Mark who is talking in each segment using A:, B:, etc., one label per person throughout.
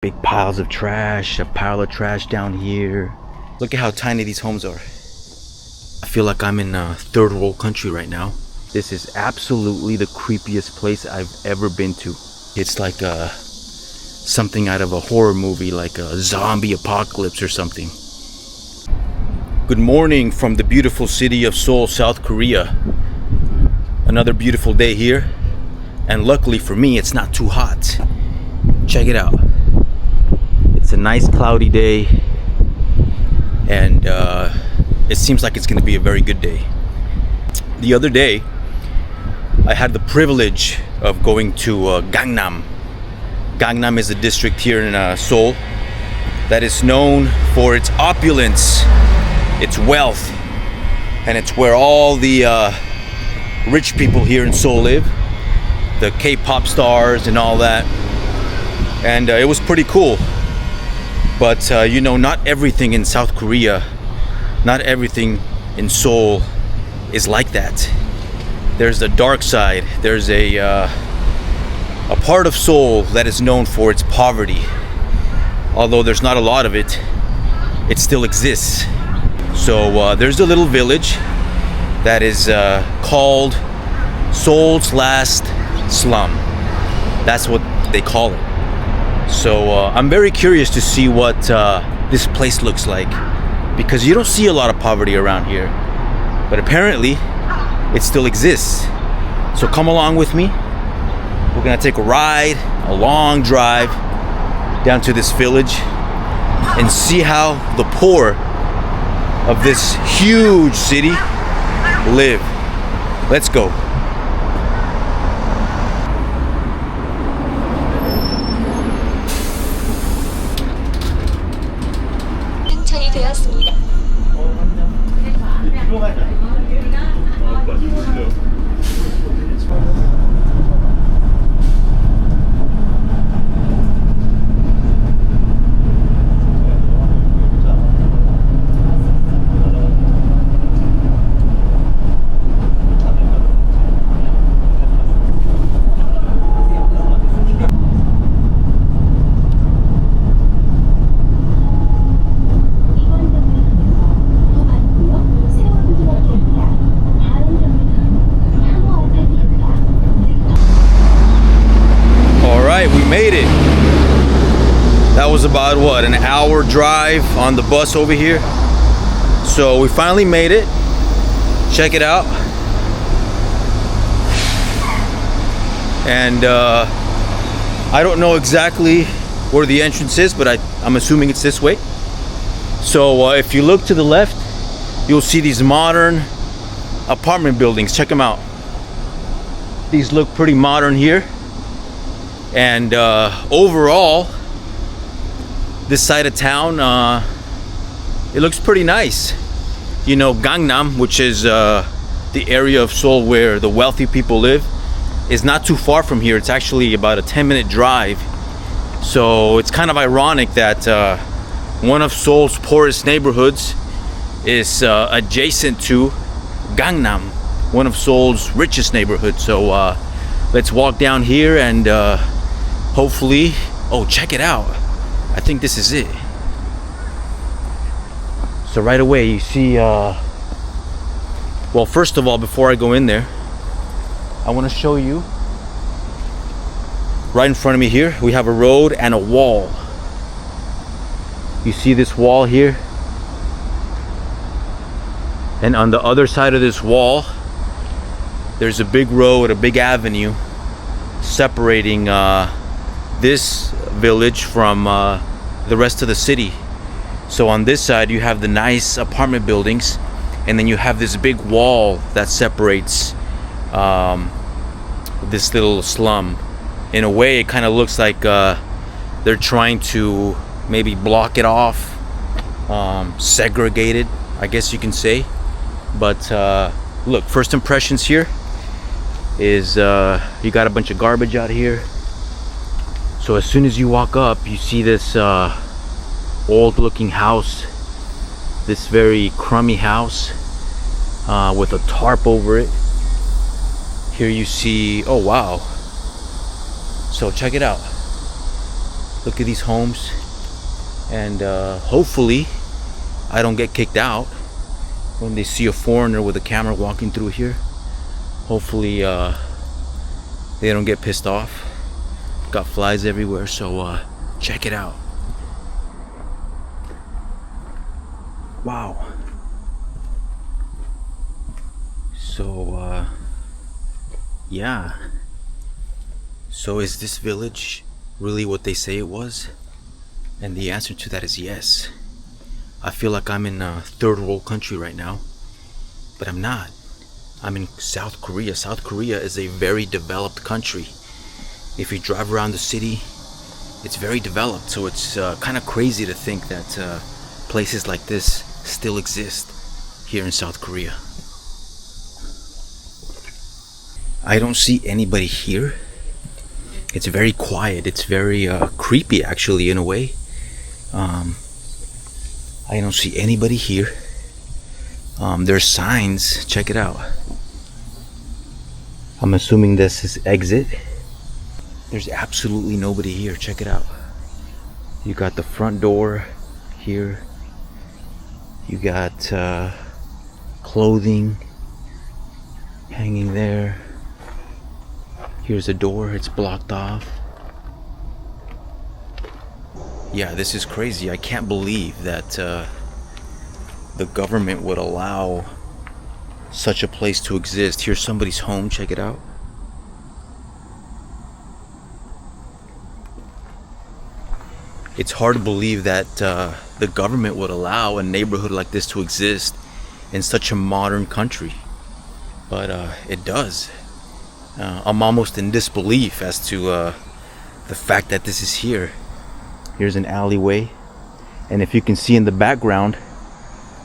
A: Big piles of trash, a pile of trash down here. Look at how tiny these homes are. I feel like I'm in a third world country right now. This is absolutely the creepiest place I've ever been to. It's like something out of a horror movie, like a zombie apocalypse or something. Good morning from the beautiful city of Seoul, South Korea. Another beautiful day here. And luckily for me, it's not too hot. Check it out. It's a nice cloudy day. And it seems like it's going to be a very good day. The other day, I had the privilege of going to Gangnam. Gangnam is a district here in Seoul that is known for its opulence, its wealth, and it's where all the rich people here in Seoul live, the K-pop stars and all that. And it was pretty cool. But you know, not everything in South Korea, not everything in Seoul is like that. There's the dark side. There's a part of Seoul that is known for its poverty. Although there's not a lot of it, it still exists. So there's a little village that is called Seoul's last slum. That's what they call it. So I'm very curious to see what this place looks like, because you don't see a lot of poverty around here, but apparently it still exists. So come along with me. We're gonna take a ride, a long drive down to this village and see how the poor of this huge city live. Let's go.
B: 되었습니다.
A: We made it. That was about what, an hour drive on the bus over here. So we finally made it. Check it out. And I don't know exactly where the entrance is, but I'm assuming it's this way. So if you look to the left, you'll see these modern apartment buildings. Check them out. These look pretty modern here. And overall, this side of town, it looks pretty nice. You know, Gangnam, which is the area of Seoul where the wealthy people live, is not too far from here. It's actually about a 10-minute drive. So it's kind of ironic that one of Seoul's poorest neighborhoods is adjacent to Gangnam, one of Seoul's richest neighborhoods. So let's walk down here and hopefully, oh, check it out. I think this is it. So right away you see, well, first of all, before I go in there, I want to show you right in front of me here, we have a road and a wall. You see this wall here? And on the other side of this wall, there's a big road, a big avenue separating this village from the rest of the city. So on this side you have the nice apartment buildings, and then you have this big wall that separates this little slum. In a way, it kind of looks like they're trying to maybe block it off, segregate it, I guess you can say. But look, first impressions here is you got a bunch of garbage out here. So as soon as you walk up, you see this old looking house, this very crummy house with a tarp over it. Here you see, oh wow. So check it out. Look at these homes. And hopefully I don't get kicked out when they see a foreigner with a camera walking through here. Hopefully they don't get pissed off. Got flies everywhere, so check it out. Wow. So yeah. So is this village really what they say it was? And the answer to that is yes. I feel like I'm in a third world country right now, but I'm not. I'm in South Korea. South Korea is a very developed country. If you drive around the city, it's very developed. So it's kind of crazy to think that places like this still exist here in South Korea. I don't see anybody here. It's very quiet. It's very creepy, actually, in a way. I don't see anybody here. There's signs. Check it out. I'm assuming this is exit. There's absolutely nobody here. Check it out. You got the front door here. You got clothing hanging there. Here's a door. It's blocked off. Yeah, this is crazy. I can't believe that the government would allow such a place to exist. Here's somebody's home. Check it out. It's hard to believe that the government would allow a neighborhood like this to exist in such a modern country. But it does. I'm almost in disbelief as to the fact that this is here. Here's an alleyway, and if you can see in the background,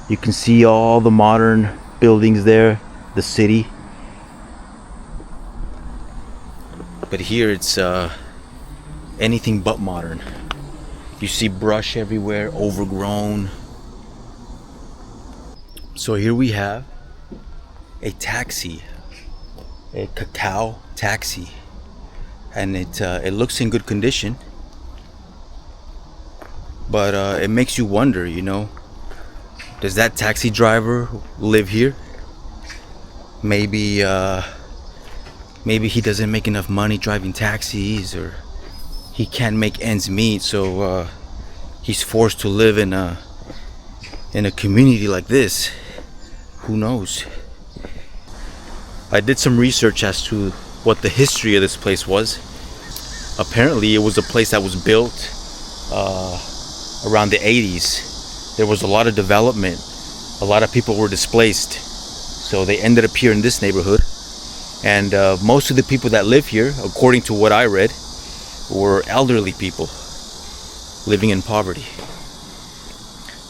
A: you can see all the modern buildings there, the city. But here it's anything but modern. You see brush everywhere, overgrown. So here we have a taxi, a cacao taxi, and it looks in good condition. But it makes you wonder, you know, does that taxi driver live here? Maybe he doesn't make enough money driving taxis, or he can't make ends meet, so he's forced to live in a community like this. Who knows? I did some research as to what the history of this place was. Apparently it was a place that was built around the 80s. There was a lot of development. A lot of people were displaced, so they ended up here in this neighborhood. And most of the people that live here, according to what I read, were elderly people living in poverty.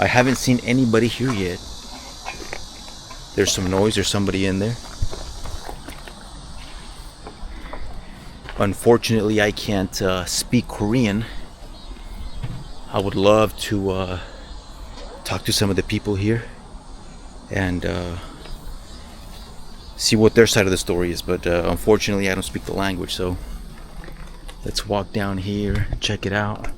A: I haven't seen anybody here yet. There's some noise. There's somebody in there. Unfortunately, I can't speak Korean. I would love to talk to some of the people here and see what their side of the story is, but unfortunately I don't speak the language. So let's walk down here and check it out.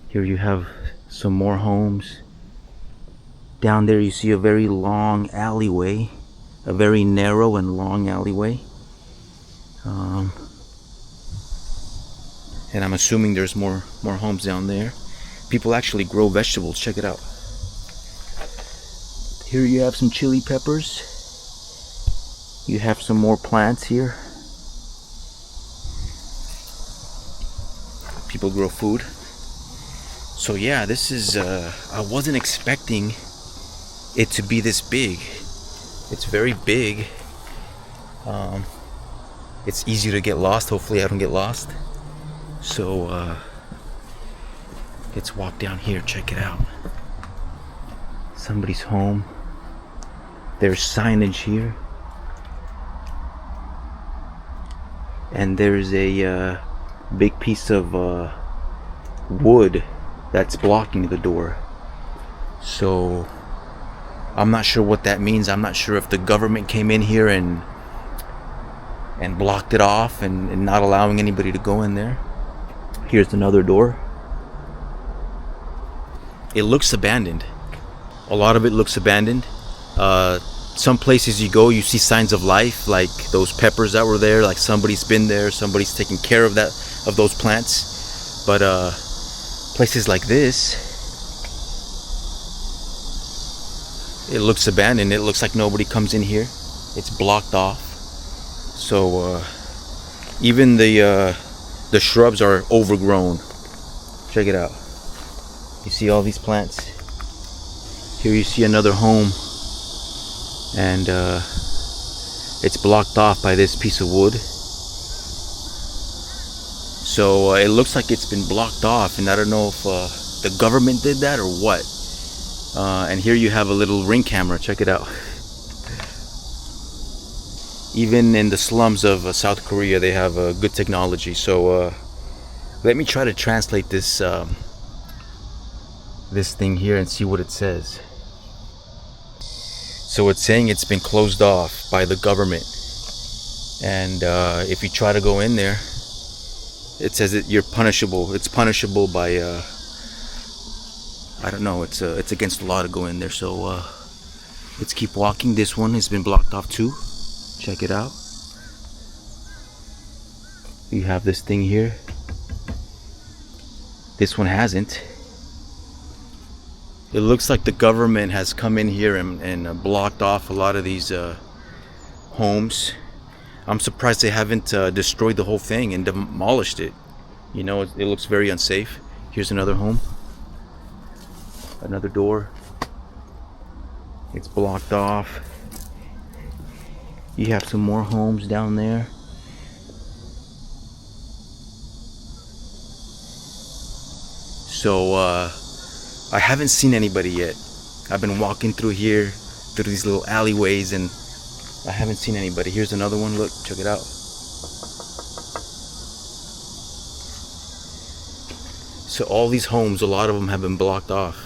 A: Here you have some more homes. Down there you see a very long alleyway, a very narrow and long alleyway. And I'm assuming there's more homes down there. People actually grow vegetables. Check it out. Here you have some chili peppers. You have some more plants here. People grow food. So yeah, this is I wasn't expecting it to be this big. It's very big. It's easy to get lost. Hopefully I don't get lost. So let's walk down here. Check it out. Somebody's home. There's signage here, and there's a big piece of wood that's blocking the door. So I'm not sure what that means. I'm not sure if the government came in here and blocked it off and not allowing anybody to go in there. Here's another door. It looks abandoned. A lot of it looks abandoned. Some places you go, you see signs of life, like those peppers that were there, like somebody's been there, somebody's taking care of those plants. But places like this, it looks abandoned. It looks like nobody comes in here. It's blocked off. So even the shrubs are overgrown. Check it out. You see all these plants. Here you see another home, and it's blocked off by this piece of wood. So it looks like it's been blocked off, and I don't know if the government did that or what. And here you have a little ring camera. Check it out. Even in the slums of South Korea, they have good technology. So let me try to translate this this thing here and see what it says. So it's saying it's been closed off by the government, and if you try to go in there, it says that you're punishable. It's punishable by I don't know. It's against the law to go in there. So let's keep walking. This one has been blocked off too. Check it out. You have this thing here. This one hasn't. It looks like the government has come in here and blocked off a lot of these homes. I'm surprised they haven't destroyed the whole thing and demolished it. You know, it looks very unsafe. Here's another home. Another door. It's blocked off. You have some more homes down there. So I haven't seen anybody yet. I've been walking through here, through these little alleyways, and I haven't seen anybody. Here's another one. Look, check it out. So all these homes, a lot of them have been blocked off.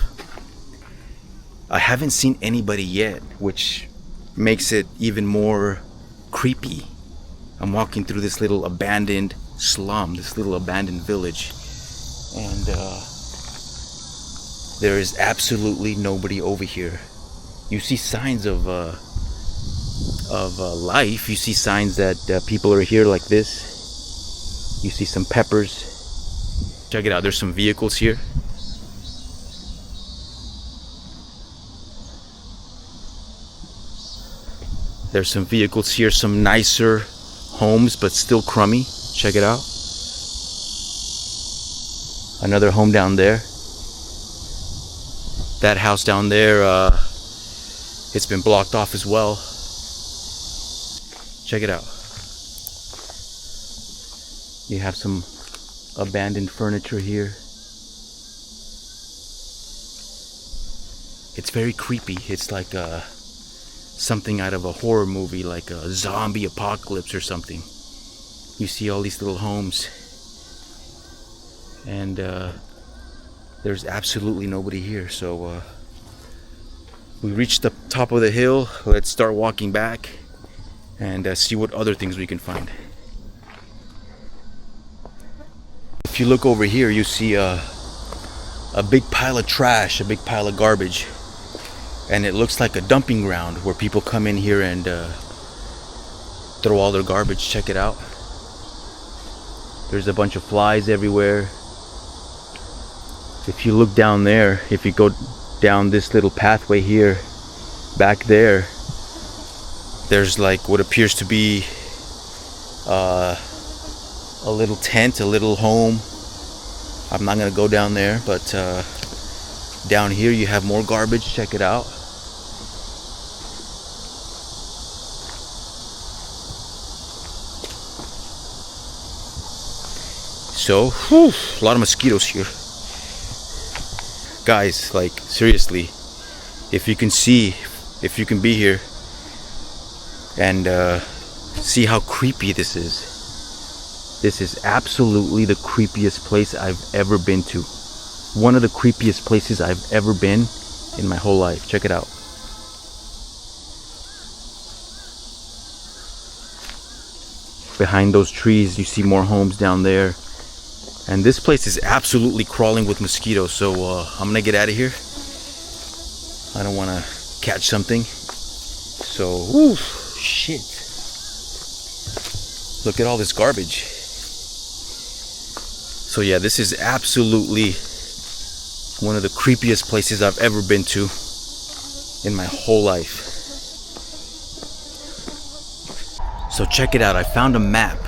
A: I haven't seen anybody yet, which makes it even more creepy. I'm walking through this little abandoned slum, this little abandoned village, and there is absolutely nobody over here. You see signs of life. You see signs that people are here, like this. You see some peppers. Check it out. There's some vehicles here. There's some vehicles here, some nicer homes, but still crummy. Check it out. Another home down there. That house down there, it's been blocked off as well. Check it out. You have some abandoned furniture here. It's very creepy. It's like something out of a horror movie, like a zombie apocalypse or something. You see all these little homes, and there's absolutely nobody here. So we reached the top of the hill. Let's start walking back and see what other things we can find. If you look over here, you see a big pile of trash, a big pile of garbage. And it looks like a dumping ground where people come in here and throw all their garbage. Check it out. There's a bunch of flies everywhere. If you look down there, if you go down this little pathway here, back there, there's like what appears to be a little tent, a little home. I'm not gonna go down there, but down here you have more garbage. Check it out. So, a lot of mosquitoes here. Guys, like, seriously, if you can be here and see how creepy this is absolutely the creepiest place I've ever been to. One of the creepiest places I've ever been in my whole life. Check it out. Behind those trees, you see more homes down there. And this place is absolutely crawling with mosquitoes, so I'm gonna get out of here. I don't want to catch something. So, ooh, shit. Look at all this garbage. So yeah, this is absolutely one of the creepiest places I've ever been to in my whole life. So check it out, I found a map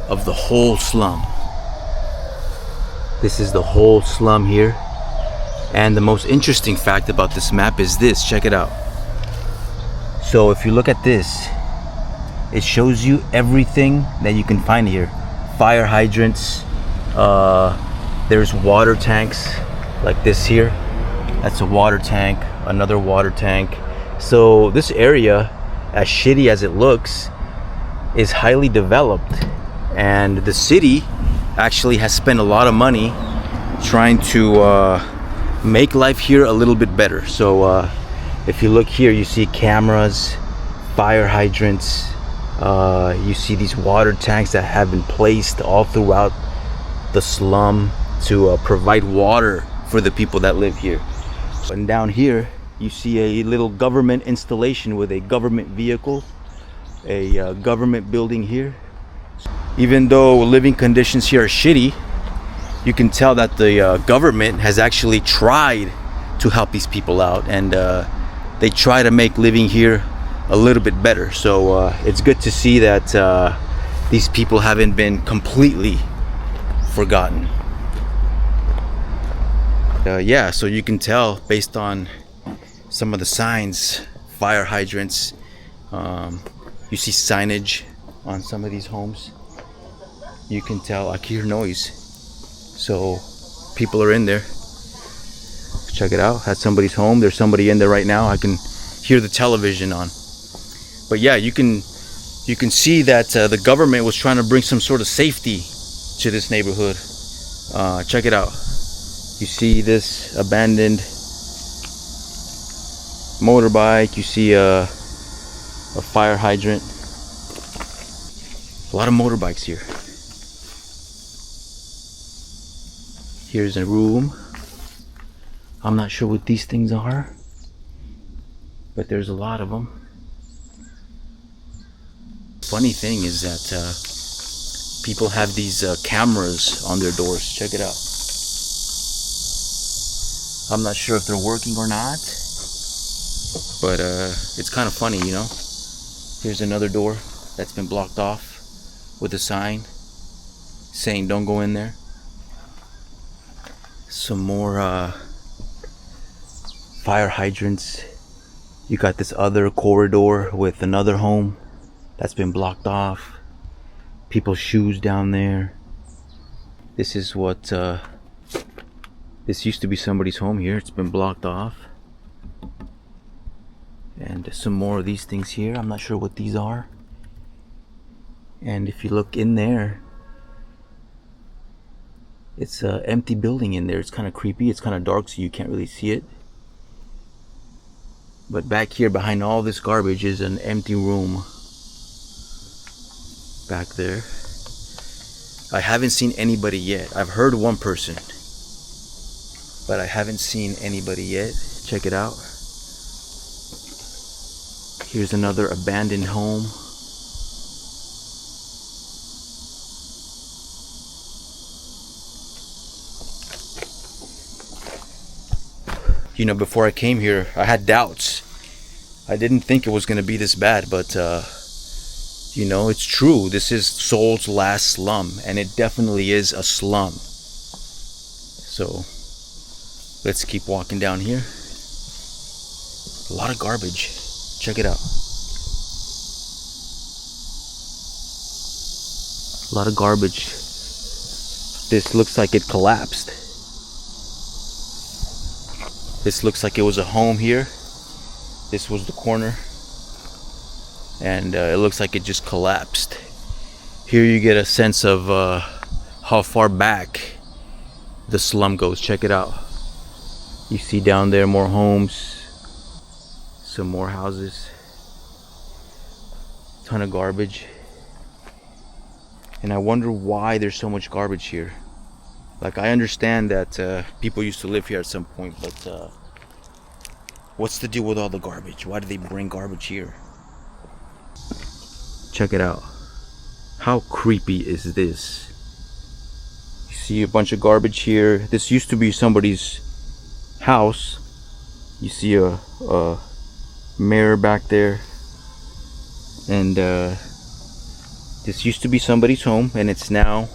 A: of the whole slum. This is the whole slum here. And the most interesting fact about this map is this, check it out. So if you look at this, it shows you everything that you can find here. Fire hydrants, there's water tanks like this here. That's a water tank, another water tank. So this area, as shitty as it looks, is highly developed. And the city actually has spent a lot of money trying to make life here a little bit better. So if you look here, you see cameras, fire hydrants, you see these water tanks that have been placed all throughout the slum to provide water for the people that live here. And down here you see a little government installation with a government vehicle, a government building here. Even though living conditions here are shitty, you can tell that the government has actually tried to help these people out, and they try to make living here a little bit better. So it's good to see that these people haven't been completely forgotten. Yeah, so you can tell based on some of the signs, fire hydrants, you see signage on some of these homes. You can tell, I can hear noise, so people are in there. Check it out, that's somebody's home. There's somebody in there right now. I can hear the television on. But yeah, you can see that the government was trying to bring some sort of safety to this neighborhood. Check it out. You see this abandoned motorbike. You see a fire hydrant. A lot of motorbikes here. Here's a room. I'm not sure what these things are, but there's a lot of them. Funny thing is that people have these cameras on their doors. Check it out. I'm not sure if they're working or not, but it's kind of funny, you know. Here's another door that's been blocked off with a sign saying don't go in there. Some more fire hydrants. You got this other corridor with another home that's been blocked off. People's shoes down there. This is what this used to be somebody's home here. It's been blocked off. And some more of these things here. I'm not sure what these are. And if you look in there, it's an empty building in there. It's kind of creepy. It's kind of dark, so you can't really see it. But back here behind all this garbage is an empty room. Back there. I haven't seen anybody yet. I've heard one person, but I haven't seen anybody yet. Check it out. Here's another abandoned home. You know, before I came here, I had doubts. I didn't think it was going to be this bad, but you know, it's true. This is Seoul's last slum, and it definitely is a slum. So let's keep walking down here. A lot of garbage. Check it out. A lot of garbage. This looks like it collapsed. This looks like it was a home here. This was the corner. And it looks like it just collapsed. Here you get a sense of how far back the slum goes. Check it out. You see down there more homes. Some more houses. Ton of garbage. And I wonder why there's so much garbage here. Like, I understand that people used to live here at some point, but what's the deal with all the garbage? Why do they bring garbage here? Check it out. How creepy is this? You see a bunch of garbage here. This used to be somebody's house. You see a mirror back there. And this used to be somebody's home, and it's now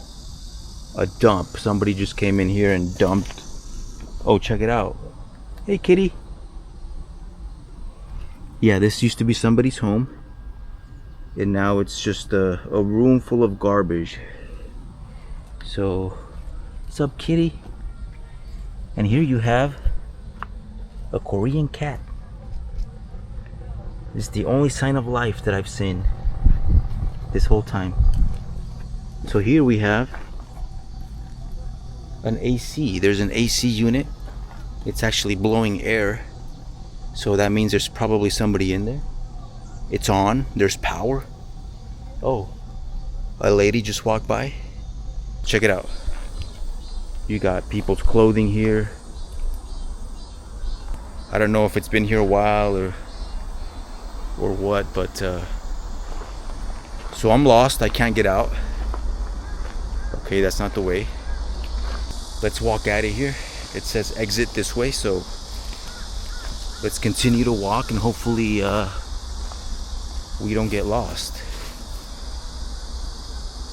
A: a dump. Somebody just came in here and dumped. Oh, check it out. Hey, kitty. Yeah, this used to be somebody's home, and now it's just a room full of garbage. So, what's up, kitty? And here you have a Korean cat. This is the only sign of life that I've seen this whole time. So here we have an AC. There's an AC unit. It's actually blowing air, so that means there's probably somebody in there. It's on. There's power. Oh, a lady just walked by. Check it out. You got people's clothing here. I don't know if it's been here a while or what, but so I'm lost. I can't get out. Okay, that's not the way. Let's walk out of here. It says exit this way, so let's continue to walk and hopefully we don't get lost.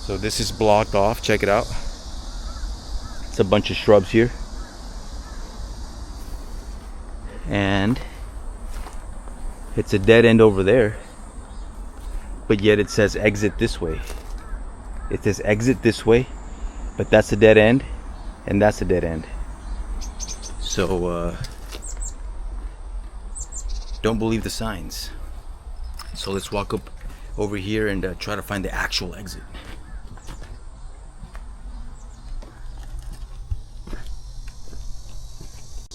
A: So this is blocked off. Check it out. It's a bunch of shrubs here. And it's a dead end over there. But yet it says exit this way. It says exit this way, but that's a dead end, and that's a dead end. So don't believe the signs. So let's walk up over here and try to find the actual exit.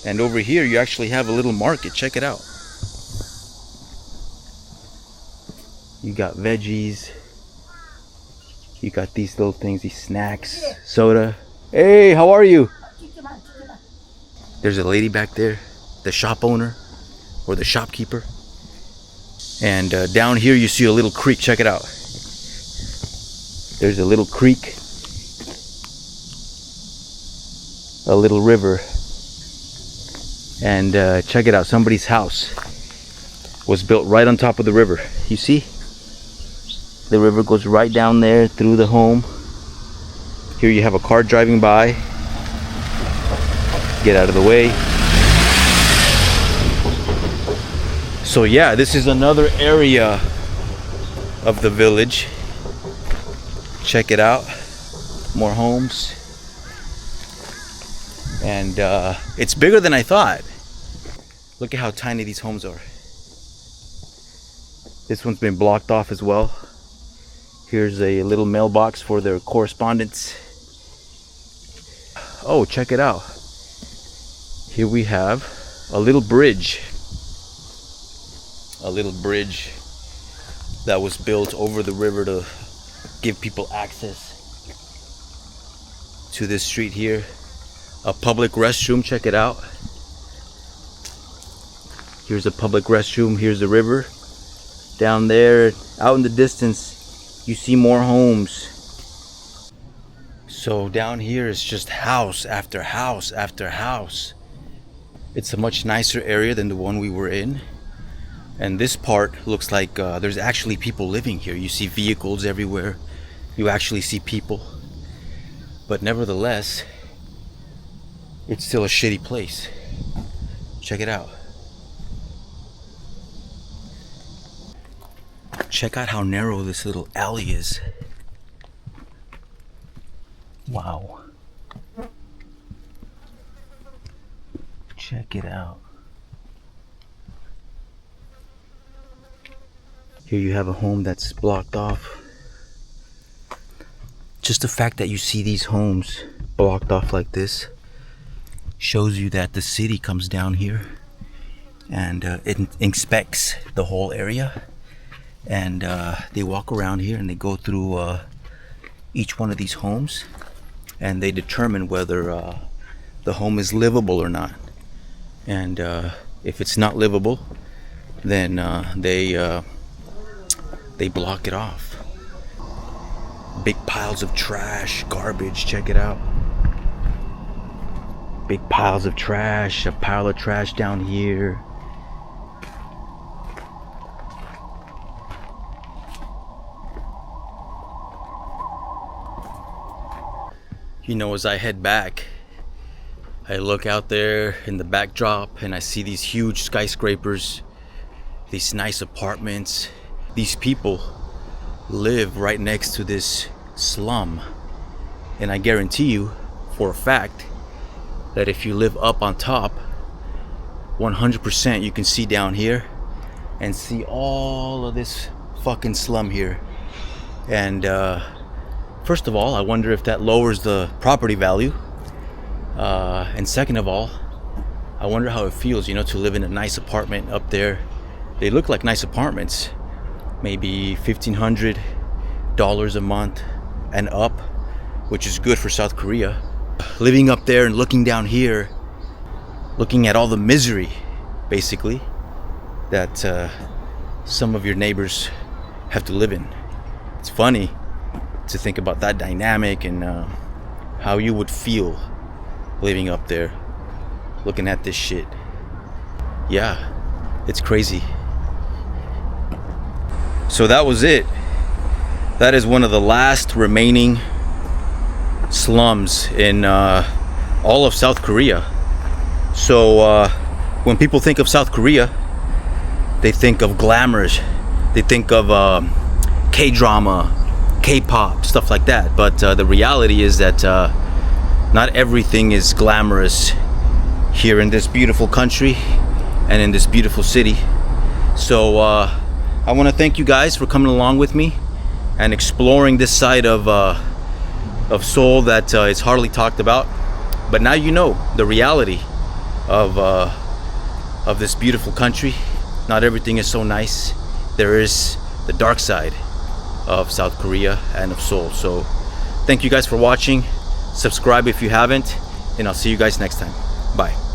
A: And over here you actually have a little market. Check it out. You got veggies. You got these little things, these snacks, soda. Hey, how are you? There's a lady back there, the shop owner or the shopkeeper. And down here you see a little creek. Check it out. There's a little creek, a little river. And check it out. Somebody's house was built right on top of the river. You see? The river goes right down there through the home. Here you have a car driving by. Get out of the way. So yeah, this is another area of the village. Check it out. More homes. And it's bigger than I thought. Look at how tiny these homes are. This one's been blocked off as well. Here's a little mailbox for their correspondence. Oh, check it out. Here we have a little bridge. A little bridge that was built over the river to give people access to this street here. A public restroom, check it out. Here's a public restroom. Here's the river. Down there, out in the distance, you see more homes. So down here is just house after house after house. It's a much nicer area than the one we were in. And this part looks like there's actually people living here. You see vehicles everywhere. You actually see people. But nevertheless, it's still a shitty place. Check it out. Check out how narrow this little alley is. Wow. Check it out. Here you have a home that's blocked off. Just the fact that you see these homes blocked off like this shows you that the city comes down here and it inspects the whole area, and they walk around here and they go through each one of these homes and they determine whether the home is livable or not. And if it's not livable, then they block it off. Big piles of trash, garbage, check it out. Big piles of trash, a pile of trash down here. You know, as I head back, I look out there in the backdrop and I see these huge skyscrapers, these nice apartments. These people live right next to this slum. And I guarantee you for a fact that if you live up on top, 100% you can see down here and see all of this fucking slum here. And first of all, I wonder if that lowers the property value. And second of all, I wonder how it feels, you know, to live in a nice apartment up there. They look like nice apartments, maybe $1,500 a month and up, which is good for South Korea. Living up there and looking down here, looking at all the misery, basically, that some of your neighbors have to live in. It's funny to think about that dynamic and how you would feel living up there looking at this shit. Yeah, it's crazy. So that was it. That is one of the last remaining slums in all of South Korea. So when people think of South Korea, they think of glamorous, they think of K-drama, K-pop, stuff like that. But the reality is that not everything is glamorous here in this beautiful country and in this beautiful city. So I want to thank you guys for coming along with me and exploring this side of Seoul that is hardly talked about. But now you know the reality of this beautiful country. Not everything is so nice. There is the dark side of South Korea and of Seoul. So thank you guys for watching. Subscribe if you haven't, and I'll see you guys next time. Bye.